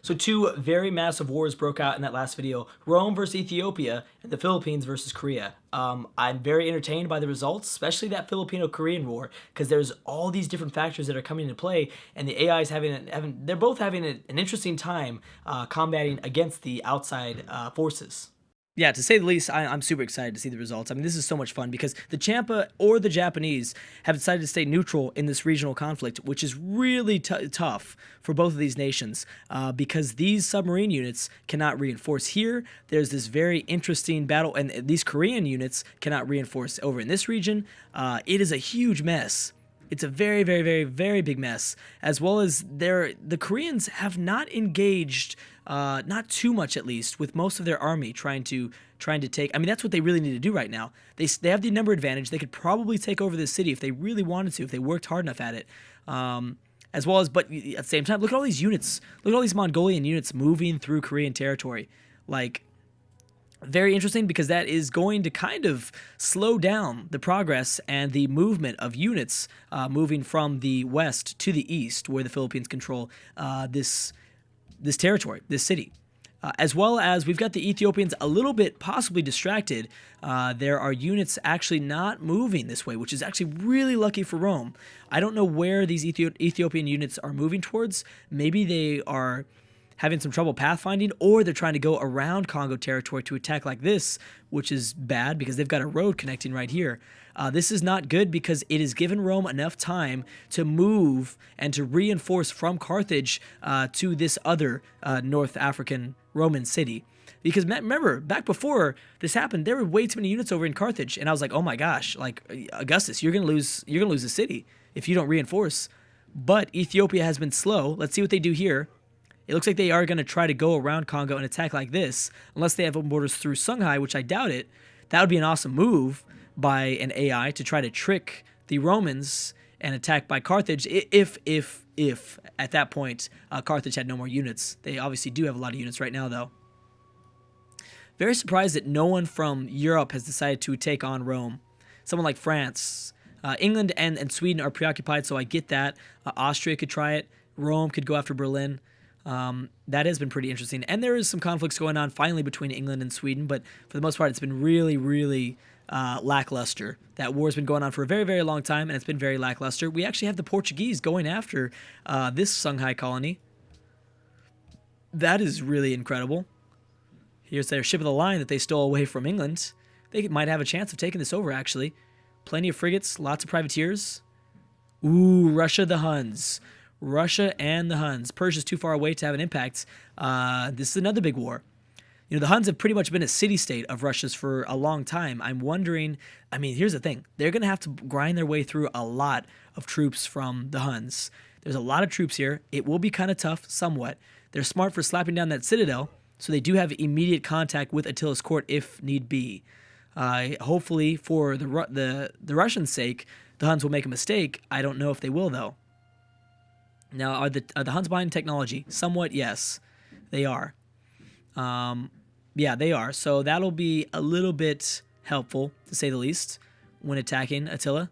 So two very massive wars broke out in that last video: Rome versus Ethiopia and the Philippines versus Korea. I'm very entertained by the results, especially that Filipino-Korean war, because there's all these different factors that are coming into play, and the AI is they're both having an interesting time combating against the outside forces. Yeah, to say the least, I'm super excited to see the results. I mean, this is so much fun because the Champa or the Japanese have decided to stay neutral in this regional conflict, which is really tough for both of these nations because these submarine units cannot reinforce here. There's this very interesting battle, and these Korean units cannot reinforce over in this region. It is a huge mess. It's a very, very, very, very big mess. As well as the Koreans have not engaged, not too much at least, with most of their army trying to take. I mean, that's what they really need to do right now. They have the number advantage. They could probably take over this city if they really wanted to, if they worked hard enough at it. As well as, but at the same time, look at all these units. Look at all these Mongolian units moving through Korean territory. Like, very interesting because that is going to kind of slow down the progress and the movement of units moving from the west to the east, where the Philippines control this territory, this city. As well as we've got the Ethiopians a little bit possibly distracted. There are units actually not moving this way, which is actually really lucky for Rome. I don't know where these Ethiopian units are moving towards. Maybe they are having some trouble pathfinding, or they're trying to go around Congo territory to attack like this, which is bad because they've got a road connecting right here. This is not good because it has given Rome enough time to move and to reinforce from Carthage to this other North African Roman city. Because remember, back before this happened, there were way too many units over in Carthage, and I was like, oh my gosh, like Augustus, you're gonna lose the city if you don't reinforce. But Ethiopia has been slow. Let's see what they do here. It looks like they are going to try to go around Congo and attack like this, unless they have open borders through Songhai, which I doubt it. That would be an awesome move by an AI to try to trick the Romans and attack by Carthage if at that point Carthage had no more units. They obviously do have a lot of units right now, though. Very surprised that no one from Europe has decided to take on Rome. Someone like France. England and Sweden are preoccupied, so I get that. Austria could try it. Rome could go after Berlin. That has been pretty interesting. And there is some conflicts going on finally between England and Sweden, but for the most part, it's been really, really lackluster. That war's been going on for a very, very long time, and it's been very lackluster. We actually have the Portuguese going after this Songhai colony. That is really incredible. Here's their ship of the line that they stole away from England. They might have a chance of taking this over, actually. Plenty of frigates, lots of privateers. Ooh, Russia, the Huns. Russia and the Huns. Persia's too far away to have an impact. This is another big war. You know, the Huns have pretty much been a city-state of Russia's for a long time. I'm wondering, I mean, here's the thing. They're going to have to grind their way through a lot of troops from the Huns. There's a lot of troops here. It will be kind of tough, somewhat. They're smart for slapping down that citadel, so they do have immediate contact with Attila's court if need be. Hopefully, for the Russians' sake, the Huns will make a mistake. I don't know if they will, though. Now, are the Huns behind technology? Somewhat, yes. They are. Yeah, they are. So that'll be a little bit helpful, to say the least, when attacking Attila.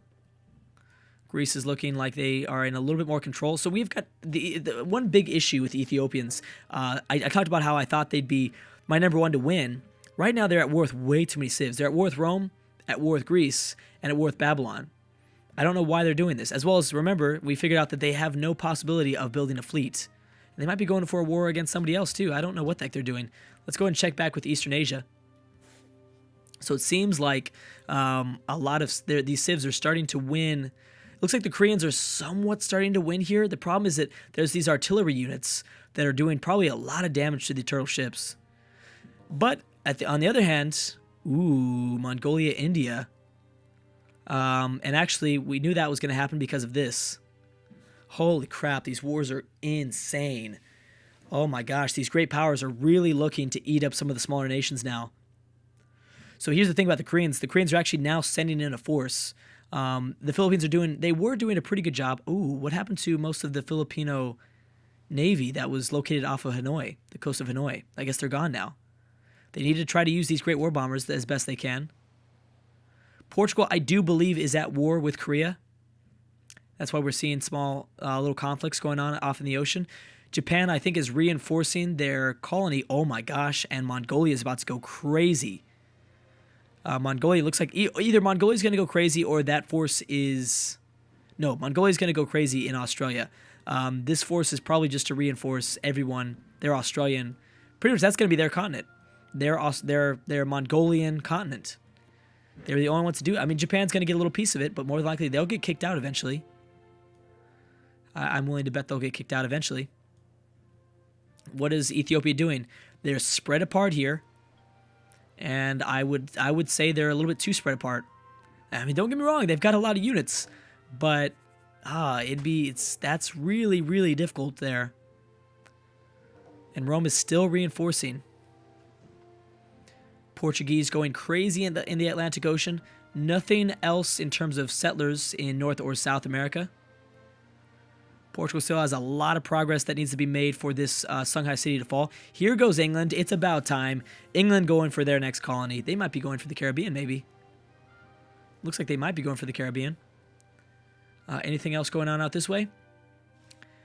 Greece is looking like they are in a little bit more control. So we've got the one big issue with the Ethiopians. I talked about how I thought they'd be my number one to win. Right now, they're at war with way too many civs. They're at war with Rome, at war with Greece, and at war with Babylon. I don't know why they're doing this. As well as, remember, we figured out that they have no possibility of building a fleet. And they might be going for a war against somebody else, too. I don't know what the heck they're doing. Let's go ahead and check back with Eastern Asia. So it seems like a lot of these civs are starting to win. Looks like the Koreans are somewhat starting to win here. The problem is that there's these artillery units that are doing probably a lot of damage to the turtle ships. But on the other hand, ooh, Mongolia, India. And actually, we knew that was going to happen because of this. Holy crap, these wars are insane. Oh my gosh, these great powers are really looking to eat up some of the smaller nations now. So here's the thing about the Koreans. The Koreans are actually now sending in a force. The Philippines were doing a pretty good job. Ooh, what happened to most of the Filipino navy that was located off of Hanoi, the coast of Hanoi? I guess they're gone now. They need to try to use these great war bombers as best they can. Portugal, I do believe, is at war with Korea. That's why we're seeing small little conflicts going on off in the ocean. Japan, I think, is reinforcing their colony. Oh my gosh, and Mongolia is about to go crazy. Mongolia looks like either Mongolia is going to go crazy or that force is... No, Mongolia is going to go crazy in Australia. This force is probably just to reinforce everyone. They're Australian. Pretty much that's going to be their continent. Their Mongolian continent. They're the only ones to do it. I mean, Japan's going to get a little piece of it, but more than likely they'll get kicked out eventually. I'm willing to bet they'll get kicked out eventually. What is Ethiopia doing? They're spread apart here. And I would say they're a little bit too spread apart. I mean, don't get me wrong, they've got a lot of units, but that's really, really difficult there. And Rome is still reinforcing. Portuguese going crazy in the Atlantic Ocean. Nothing else in terms of settlers in North or South America. Portugal still has a lot of progress that needs to be made for this Shanghai city to fall. Here goes England. It's about time. England going for their next colony. They might be going for the Caribbean, maybe. Looks like they might be going for the Caribbean. Anything else going on out this way?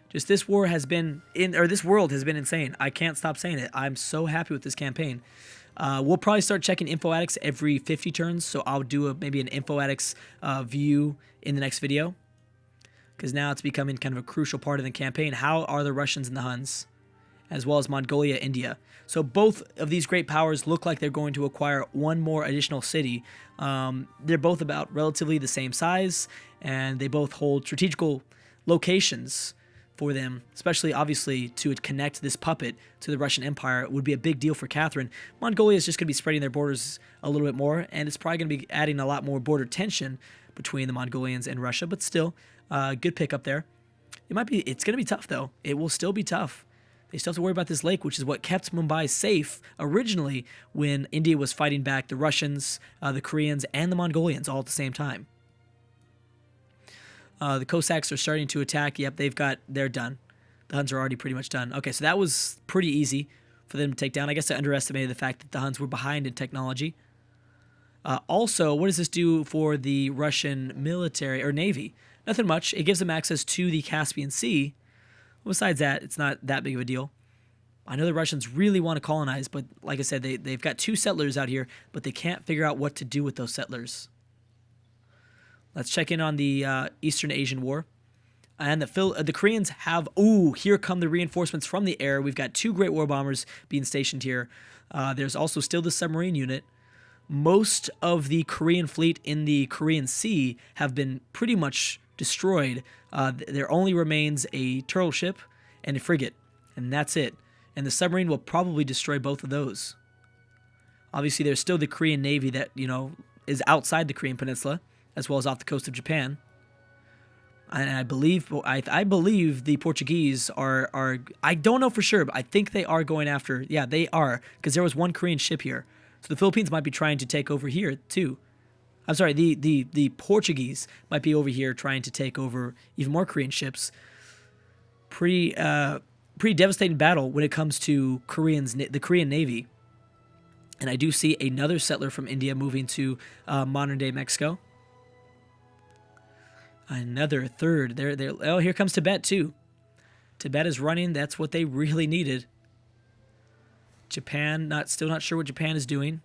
Just this war has been this world has been insane. I can't stop saying it. I'm so happy with this campaign. We'll probably start checking info addicts every 50 turns, so I'll do maybe an info addicts view in the next video. Because now it's becoming kind of a crucial part of the campaign. How are the Russians and the Huns, as well as Mongolia, India? So both of these great powers look like they're going to acquire one more additional city. They're both about relatively the same size, and they both hold strategical locations for them, especially obviously to connect this puppet to the Russian Empire. It would be a big deal for Catherine. Mongolia is just going to be spreading their borders a little bit more, and it's probably going to be adding a lot more border tension between the Mongolians and Russia, but still, good pick up there. It's going to be tough, though. It will still be tough. They still have to worry about this lake, which is what kept Mumbai safe originally when India was fighting back the Russians, the Koreans, and the Mongolians all at the same time. The Cossacks are starting to attack. Yep, they're done. The Huns are already pretty much done. Okay, so that was pretty easy for them to take down. I guess I underestimated the fact that the Huns were behind in technology. Also, what does this do for the Russian military or navy? Nothing much. It gives them access to the Caspian Sea. Besides that, it's not that big of a deal. I know the Russians really want to colonize, but like I said, they've got 2 settlers out here, but they can't figure out what to do with those settlers. Let's check in on the Eastern Asian War. And the Koreans have... Ooh, here come the reinforcements from the air. We've got 2 great war bombers being stationed here. There's also still the submarine unit. Most of the Korean fleet in the Korean Sea have been pretty much destroyed. There only remains a turtle ship and a frigate, and that's it. And the submarine will probably destroy both of those. Obviously, there's still the Korean Navy that, is outside the Korean Peninsula, as well as off the coast of Japan. And I believe the Portuguese are I don't know for sure, but I think they are going after... Yeah, they are, because there was one Korean ship here. So the Philippines might be trying to take over here, too. I'm sorry, the Portuguese might be over here trying to take over even more Korean ships. Pretty devastating battle when it comes to the Korean Navy. And I do see another settler from India moving to modern-day Mexico. Another third. Oh, here comes Tibet, too. Tibet is running. That's what they really needed. Japan, still not sure what Japan is doing.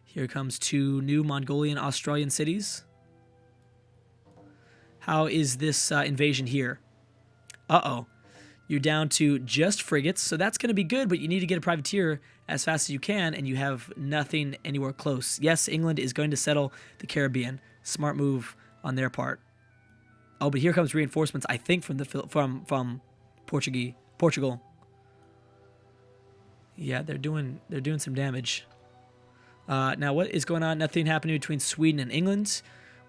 Here comes 2 new Mongolian Australian cities. How is this invasion here? Uh-oh. You're down to just frigates, so that's going to be good, but you need to get a privateer as fast as you can, and you have nothing anywhere close. Yes, England is going to settle the Caribbean. Smart move on their part. Oh, but here comes reinforcements, I think, from Portugal. Yeah, they're doing some damage. Now, what is going on? Nothing happening between Sweden and England.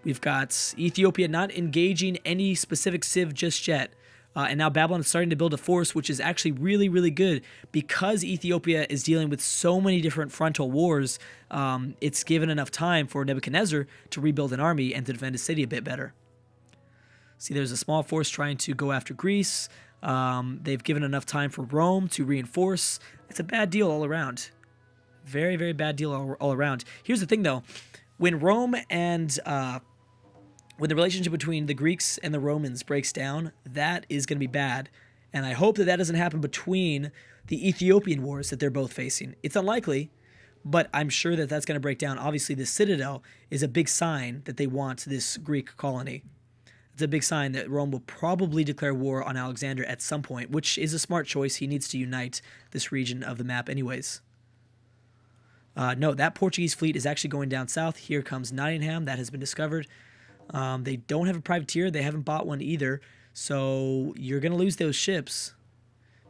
We've got Ethiopia not engaging any specific civ just yet. And now Babylon is starting to build a force, which is actually really, really good. Because Ethiopia is dealing with so many different frontal wars, it's given enough time for Nebuchadnezzar to rebuild an army and to defend his city a bit better. See, there's a small force trying to go after Greece. They've given enough time for Rome to reinforce. It's a bad deal all around. Very, very bad deal all around. Here's the thing, though. When Rome and... when the relationship between the Greeks and the Romans breaks down, that is going to be bad. And I hope that that doesn't happen between the Ethiopian wars that they're both facing. It's unlikely, but I'm sure that that's going to break down. Obviously, the citadel is a big sign that they want this Greek colony. It's a big sign that Rome will probably declare war on Alexander at some point, which is a smart choice. He needs to unite this region of the map anyways. No, that Portuguese fleet is actually going down south. Here comes Nottingham. That has been discovered. They don't have a privateer. They haven't bought one either. So you're going to lose those ships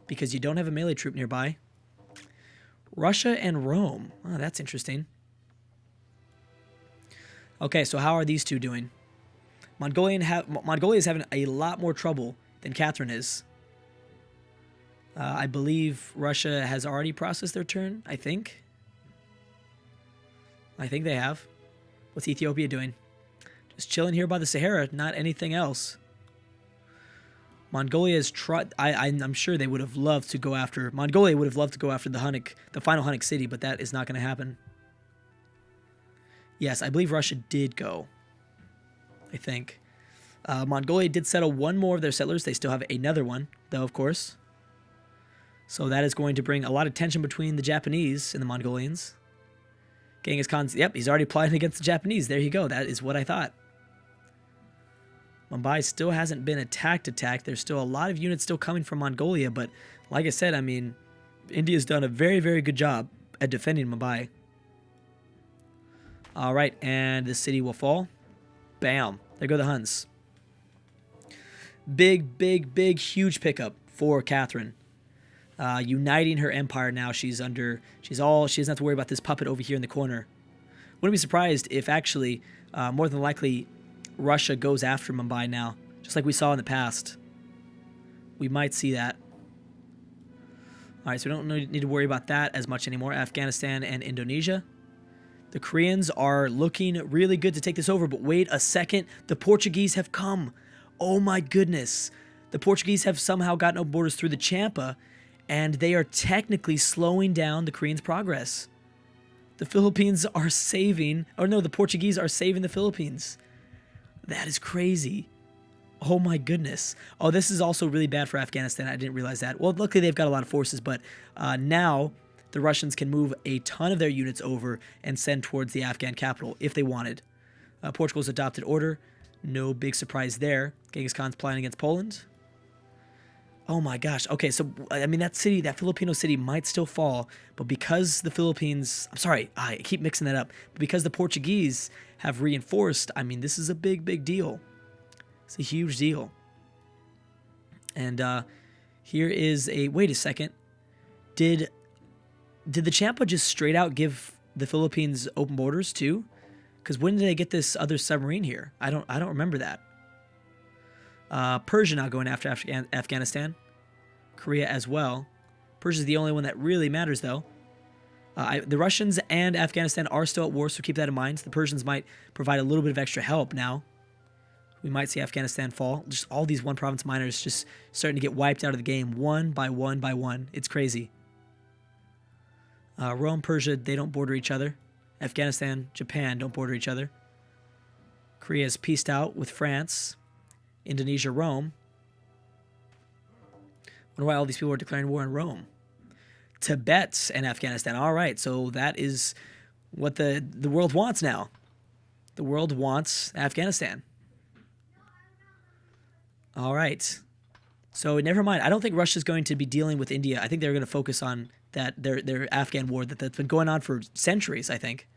because you don't have a melee troop nearby. Russia and Rome. Oh, that's interesting. Okay, so how are these two doing? Mongolia is having a lot more trouble than Catherine is. I believe Russia has already processed their turn, I think. I think they have. What's Ethiopia doing? Just chilling here by the Sahara, not anything else. Mongolia has tried. I'm sure they would have loved to go after. Mongolia would have loved to go after the final Hunnic city, but that is not going to happen. Yes, I believe Russia did go. I think. Mongolia did settle one more of their settlers. They still have another one, though, of course. So that is going to bring a lot of tension between the Japanese and the Mongolians. Genghis Khan's, yep, he's already plotting against the Japanese. There you go. That is what I thought. Mumbai still hasn't been attacked. There's still a lot of units still coming from Mongolia, but like I said, I mean, India's done a very, very good job at defending Mumbai. All right, and the city will fall. Bam. There go the Huns. Big, big, big, huge pickup for Catherine. Uniting her empire now. She doesn't have to worry about this puppet over here in the corner. Wouldn't be surprised if actually, more than likely, Russia goes after Mumbai now, just like we saw in the past. We might see that. All right, so we don't need to worry about that as much anymore. Afghanistan and Indonesia. The Koreans are looking really good to take this over, but wait a second. The Portuguese have come. Oh my goodness. The Portuguese have somehow gotten open borders through the Champa, and they are technically slowing down the Koreans' progress. The Philippines are saving, or no, the Portuguese are saving the Philippines. That is crazy. Oh my goodness. Oh, this is also really bad for Afghanistan. I didn't realize that. Well, luckily they've got a lot of forces, but now the Russians can move a ton of their units over and send towards the Afghan capital if they wanted. Portugal's adopted order. No big surprise there. Genghis Khan's plotting against Poland. Oh my gosh. Okay, so, I mean, that Filipino city might still fall, but because the Philippines... I'm sorry, I keep mixing that up. But because the Portuguese have reinforced, I mean, this is a big, big deal. It's a huge deal. And here is a... Wait a second. Did the Champa just straight out give the Philippines open borders too? Because when did they get this other submarine here? I don't remember that. Persia now going after Afghanistan. Korea as well. Persia's the only one that really matters, though. The Russians and Afghanistan are still at war, so keep that in mind. The Persians might provide a little bit of extra help now. We might see Afghanistan fall. Just all these one-province miners just starting to get wiped out of the game one by one by one. It's crazy. Rome, Persia, they don't border each other. Afghanistan, Japan don't border each other. Korea's peaced out with France. Indonesia, Rome. Wonder why all these people are declaring war on Rome. Tibet and Afghanistan. All right, so that is what the world wants now. The world wants Afghanistan. All right. So never mind. I don't think Russia's going to be dealing with India. I think they're going to focus on that their Afghan war that's been going on for centuries, I think.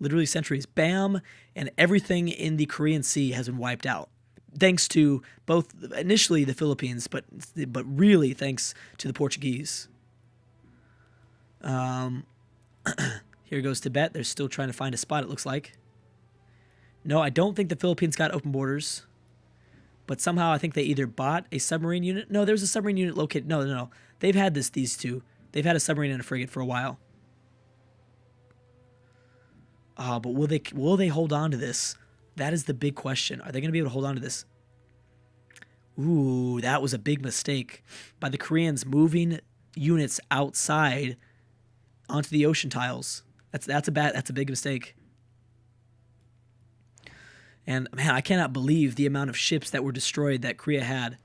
Literally centuries. Bam! And everything in the Korean Sea has been wiped out. Thanks to both, initially the Philippines, but really thanks to the Portuguese. Here goes Tibet. They're still trying to find a spot, it looks like. No, I don't think the Philippines got open borders. But somehow I think they either bought a submarine unit. No, there's a submarine unit located. No. They've had these two. They've had a submarine and a frigate for a while. But will they hold on to this? That is the big question. Are they going to be able to hold on to this? Ooh, that was a big mistake by the Koreans moving units outside onto the ocean tiles. That's a big mistake. And man, I cannot believe the amount of ships that were destroyed that Korea had.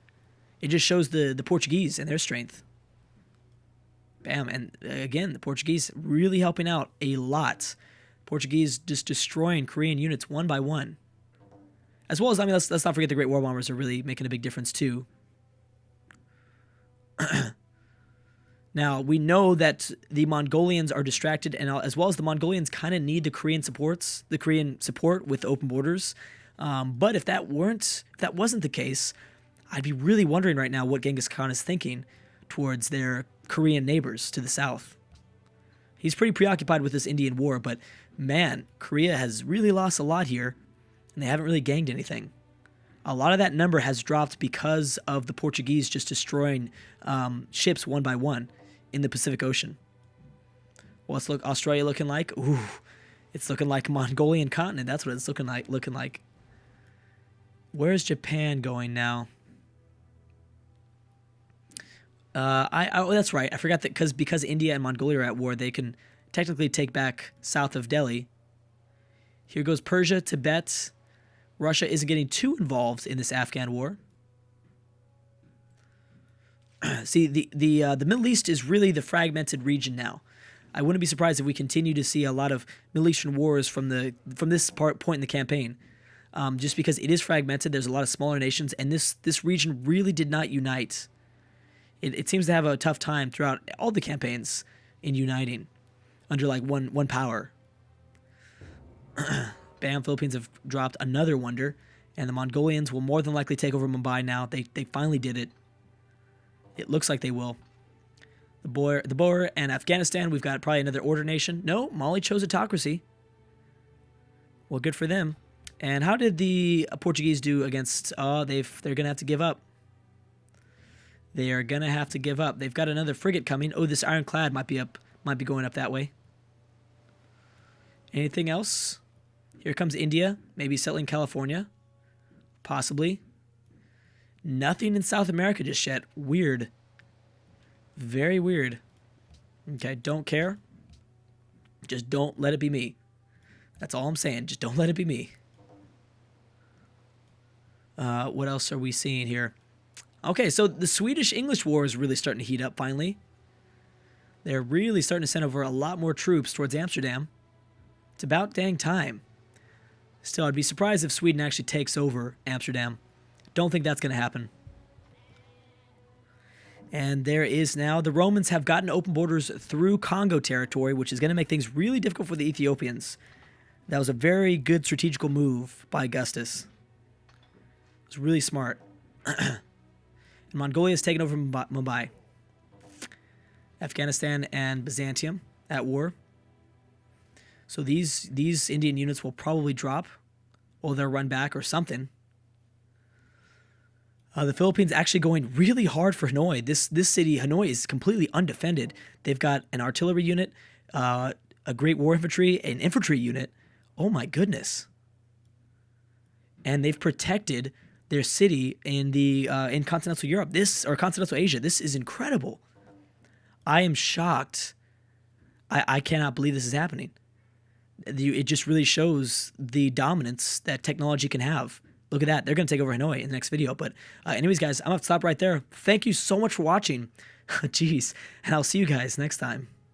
It just shows the Portuguese and their strength. Bam. And again, the Portuguese really helping out a lot. Portuguese just destroying Korean units one by one. As well as, I mean, let's not forget the Great War Bombers are really making a big difference too. Now, we know that the Mongolians are distracted, and as well as the Mongolians kind of need the Korean support with open borders. But if that wasn't the case, I'd be really wondering right now what Genghis Khan is thinking towards their Korean neighbors to the south. He's pretty preoccupied with this Indian war, but man, Korea has really lost a lot here, and they haven't really gained anything. A lot of that number has dropped because of the Portuguese just destroying ships one by one in the Pacific Ocean. What's Australia looking like? Ooh, it's looking like a Mongolian continent. That's what it's looking like. Where's Japan going now? Oh, that's right. I forgot that because India and Mongolia are at war, they can technically take back south of Delhi. Here goes Persia, Tibet. Russia isn't getting too involved in this Afghan war. See, the Middle East is really the fragmented region now. I wouldn't be surprised if we continue to see a lot of Middle Eastern wars from this point in the campaign, just because it is fragmented. There's a lot of smaller nations, and this region really did not unite. It seems to have a tough time throughout all the campaigns in uniting under like one power. Bam, Philippines have dropped another wonder, and the Mongolians will more than likely take over Mumbai now. They finally did it. It looks like they will. The Boer and Afghanistan, we've got probably another order nation. No, Mali chose autocracy. Well, good for them. And how did the Portuguese do against... they're going to have to give up. They are going to have to give up. They've got another frigate coming. Oh, this ironclad might be going up that way. Anything else? Here comes India, maybe settling California. Possibly. Nothing in South America just yet. Weird. Very weird. Okay, don't care. Just don't let it be me. That's all I'm saying. Just don't let it be me. What else are we seeing here? Okay, so the Swedish-English war is really starting to heat up finally. They're really starting to send over a lot more troops towards Amsterdam. It's about dang time. Still, I'd be surprised if Sweden actually takes over Amsterdam. Don't think that's going to happen. And there is now, the Romans have gotten open borders through Congo territory, which is going to make things really difficult for the Ethiopians. That was a very good strategical move by Augustus. It was really smart. And Mongolia has taken over Mumbai. Afghanistan and Byzantium at war. So these Indian units will probably drop, or they'll run back or something. The Philippines actually going really hard for Hanoi. This city, Hanoi, is completely undefended. They've got an artillery unit, a great war infantry, an infantry unit. Oh my goodness! And they've protected their city in in continental Europe. Or continental Asia. This is incredible. I am shocked. I cannot believe this is happening. It just really shows the dominance that technology can have. Look at that. They're going to take over Hanoi in the next video. But anyways, guys, I'm going to stop right there. Thank you so much for watching. Jeez. And I'll see you guys next time.